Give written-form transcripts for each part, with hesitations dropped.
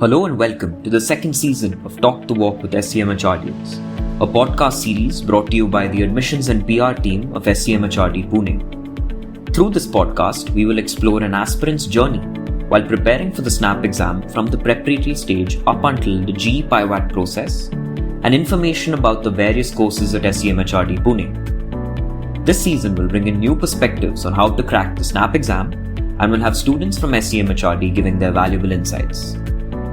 Hello and welcome to the second season of Talk the Walk with SCMHRDians, a podcast series brought to you by the Admissions and PR team of SCMHRD Pune. Through this podcast, we will explore an aspirant's journey while preparing for the SNAP exam from the preparatory stage up until the G.Jatin process and information about the various courses at SCMHRD Pune. This season will bring in new perspectives on how to crack the SNAP exam and will have students from SCMHRD giving their valuable insights.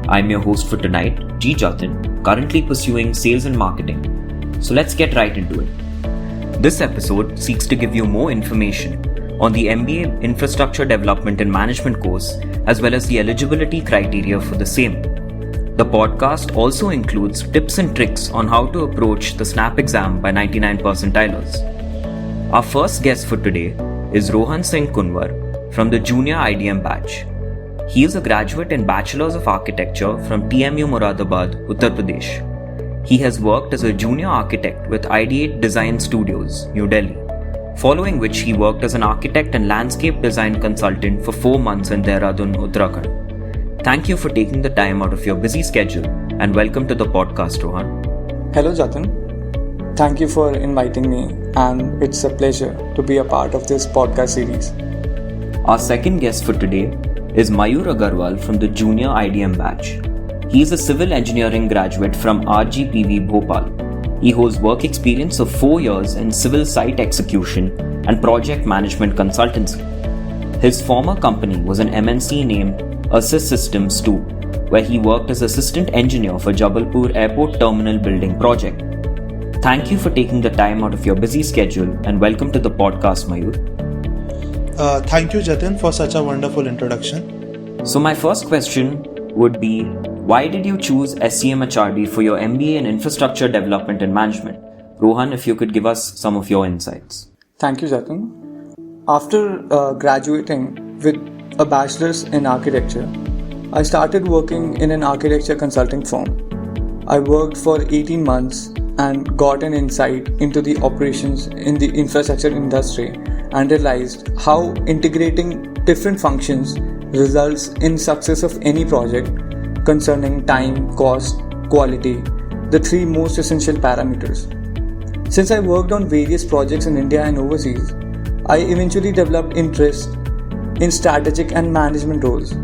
I'm your host for tonight, G.Jatin, currently pursuing sales and marketing. So let's get right into it. This episode seeks to give you more information on the MBA Infrastructure Development and Management course as well as the eligibility criteria for the same. The podcast also includes tips and tricks on how to approach the SNAP exam by 99 percentilers. Our first guest for today is Rohan Singh Kunwar from the Junior IDM batch. He is a graduate in Bachelor's of Architecture from TMU Moradabad, Uttar Pradesh. He has worked as a junior architect with Ideate Design Studios, New Delhi, following which he worked as an architect and landscape design consultant for 4 months in Dehradun, Uttarakhand. Thank you for taking the time out of your busy schedule and welcome to the podcast, Rohan. Hello, Jatin. Thank you for inviting me, and it's a pleasure to be a part of this podcast series. Our second guest for today is Mayur Agrawal from the Junior IDM batch. He is a civil engineering graduate from RGPV Bhopal. He holds work experience of 4 years in civil site execution and project management consultancy. His former company was an MNC named Assist Systems 2, where he worked as assistant engineer for Jabalpur Airport Terminal Building Project. Thank you for taking the time out of your busy schedule and welcome to the podcast, Mayur. Thank you, Jatin, for such a wonderful introduction. So my first question would be, why did you choose SCMHRD for your MBA in Infrastructure Development and Management? Rohan, if you could give us some of your insights. Thank you, Jatin. After graduating with a bachelor's in architecture, I started working in an architecture consulting firm. I worked for 18 months and got an insight into the operations in the infrastructure industry and realized how integrating different functions results in success of any project concerning time, cost, quality, the 3 most essential parameters. Since I worked on various projects in India and overseas, I eventually developed interest in strategic and management roles.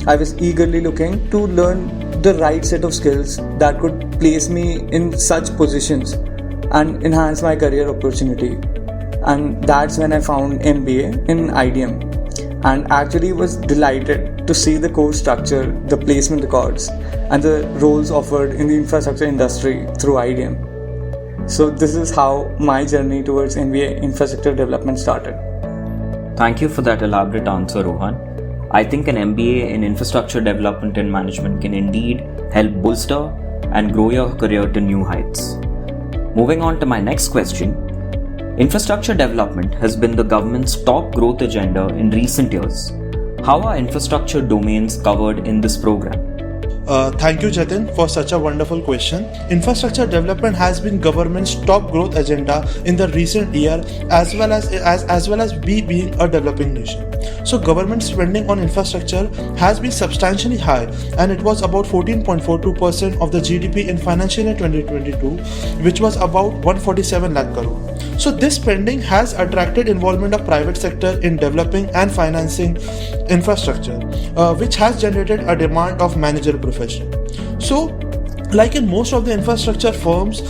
I was eagerly looking to learn the right set of skills that could place me in such positions and enhance my career opportunity. And that's when I found MBA in IDM and actually was delighted to see the course structure, the placement records and the roles offered in the infrastructure industry through IDM. So this is how my journey towards MBA infrastructure development started. Thank you for that elaborate answer, Rohan. I think an MBA in Infrastructure Development and Management can indeed help bolster and grow your career to new heights. Moving on to my next question. Infrastructure development has been the government's top growth agenda in recent years. How are infrastructure domains covered in this program? Thank you, Jatin, for such a wonderful question. Infrastructure development has been government's top growth agenda in the recent year, as well as we being a developing nation. So, government spending on infrastructure has been substantially high, and it was about 14.42% of the GDP in financial year 2022, which was about 147 lakh crore. So, this spending has attracted involvement of private sector in developing and financing infrastructure, which has generated a demand of managerial profession. So, like in most of the infrastructure firms,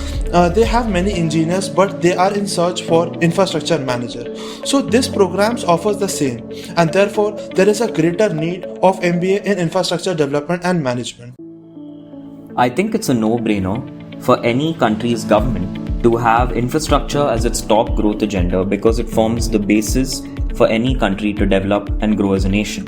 they have many engineers, but they are in search for infrastructure manager. So this programs offers the same, and therefore there is a greater need of MBA in infrastructure development and management. I think it's a no-brainer for any country's government to have infrastructure as its top growth agenda because it forms the basis for any country to develop and grow as a nation.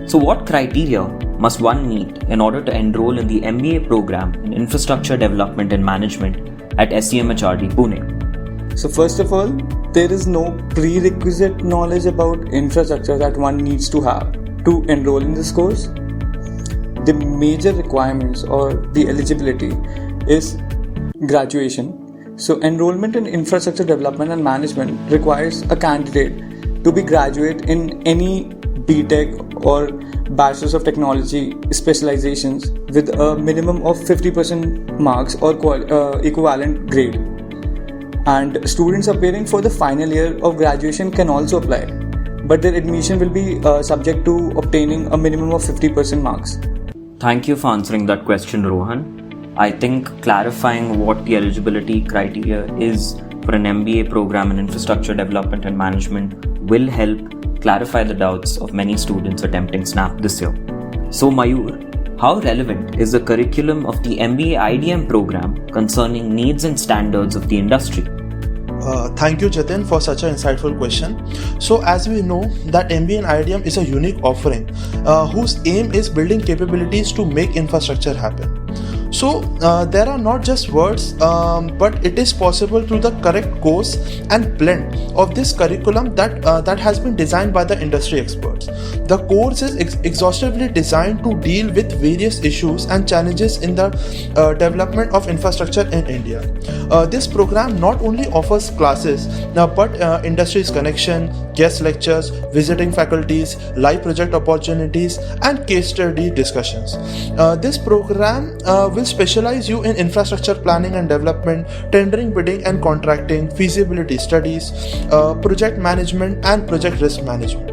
So what criteria must one meet in order to enroll in the MBA program in Infrastructure Development and Management at SCMHRD Pune? So first of all, there is no prerequisite knowledge about infrastructure that one needs to have to enroll in this course. The major requirements or the eligibility is graduation. So enrollment in Infrastructure Development and Management requires a candidate to be graduate in any BTech or Bachelor's of Technology specializations with a minimum of 50% marks or equivalent grade. And students appearing for the final year of graduation can also apply, but their admission will be subject to obtaining a minimum of 50% marks. Thank you for answering that question, Rohan. I think clarifying what the eligibility criteria is for an MBA program in infrastructure development and management will help clarify the doubts of many students attempting SNAP this year. So Mayur, how relevant is the curriculum of the MBA-IDM program concerning needs and standards of the industry? Thank you, Jatin, for such an insightful question. So, as we know, that MBA-IDM is a unique offering whose aim is building capabilities to make infrastructure happen. So, there are not just words, but it is possible through the correct course and blend of this curriculum that has been designed by the industry experts. The course is exhaustively designed to deal with various issues and challenges in the development of infrastructure in India. This program not only offers classes, but industry's connection, guest lectures, visiting faculties, live project opportunities, and case study discussions. This program will specialize you in infrastructure planning and development, tendering, bidding and contracting, feasibility studies, project management and project risk management.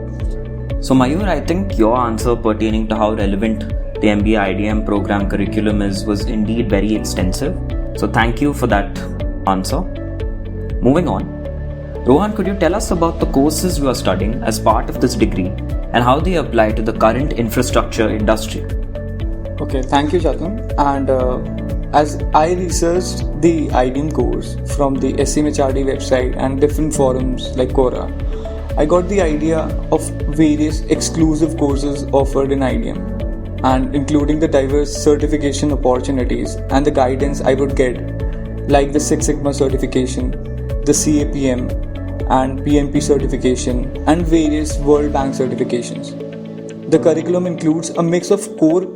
So Mayur, I think your answer pertaining to how relevant the MBA-IDM program curriculum was indeed very extensive. So thank you for that answer. Moving on, Rohan, could you tell us about the courses you are studying as part of this degree and how they apply to the current infrastructure industry? Okay, thank you, Jatin. And as I researched the IDM course from the SCMHRD website and different forums like Quora, I got the idea of various exclusive courses offered in IDM, and including the diverse certification opportunities and the guidance I would get, like the Six Sigma certification, the CAPM and PMP certification, and various World Bank certifications. The curriculum includes a mix of core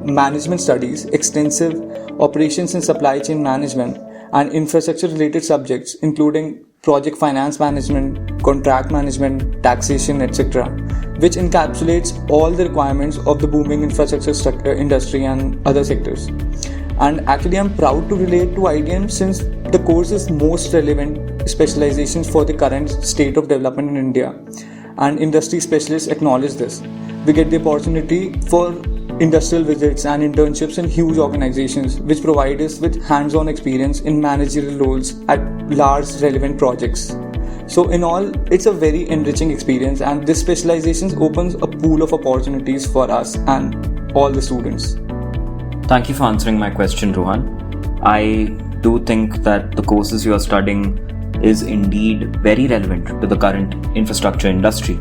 management studies, extensive operations and supply chain management, and infrastructure related subjects including project finance management, contract management, taxation, etc., which encapsulates all the requirements of the booming infrastructure industry and other sectors. And actually, I'm proud to relate to IDM since the course is most relevant specializations for the current state of development in India, and industry specialists acknowledge this. We get the opportunity for industrial visits and internships in huge organizations, which provide us with hands-on experience in managerial roles at large relevant projects. So in all, it's a very enriching experience, and this specialization opens a pool of opportunities for us and all the students. Thank you for answering my question, Rohan. I do think that the courses you are studying is indeed very relevant to the current infrastructure industry.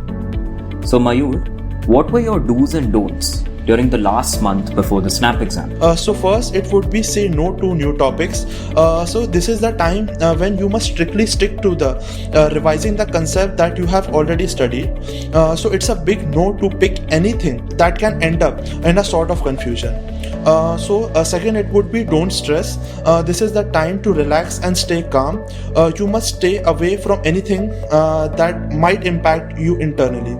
So Mayur, what were your do's and don'ts during the last month before the SNAP exam? So first, it would be say no to new topics. So this is the time when you must strictly stick to the revising the concept that you have already studied. So it's a big no to pick anything that can end up in a sort of confusion. Second, it would be don't stress. This is the time to relax and stay calm. You must stay away from anything that might impact you internally.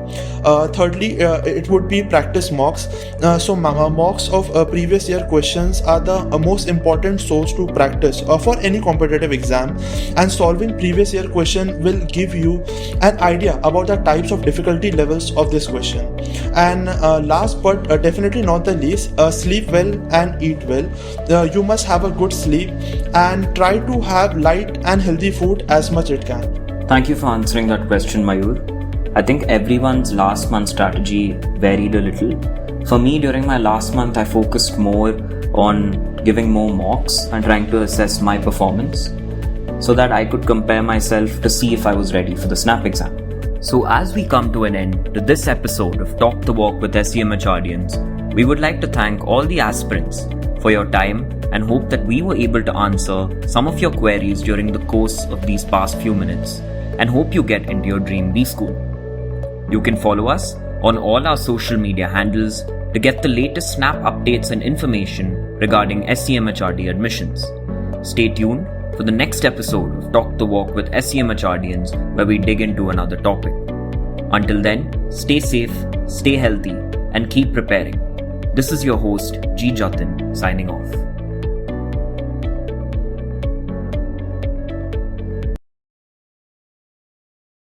Thirdly, it would be practice mocks. Mocks of previous year questions are the most important source to practice for any competitive exam, and solving previous year question will give you an idea about the types of difficulty levels of this question. And last but definitely not the least, sleep well and eat well. You must have a good sleep and try to have light and healthy food as much it can. Thank you for answering that question, Mayur. I think everyone's last month strategy varied a little. For me, during my last month, I focused more on giving more mocks and trying to assess my performance so that I could compare myself to see if I was ready for the SNAP exam. So as we come to an end to this episode of Talk the Walk with SCMHRDians, we would like to thank all the aspirants for your time and hope that we were able to answer some of your queries during the course of these past few minutes, and hope you get into your dream B school. You can follow us on all our social media handles to get the latest SNAP updates and information regarding SCMHRD admissions. Stay tuned for the next episode of Talk the Walk with SCMHRDians, where we dig into another topic. Until then, stay safe, stay healthy, and keep preparing. This is your host, G.Jatin, signing off.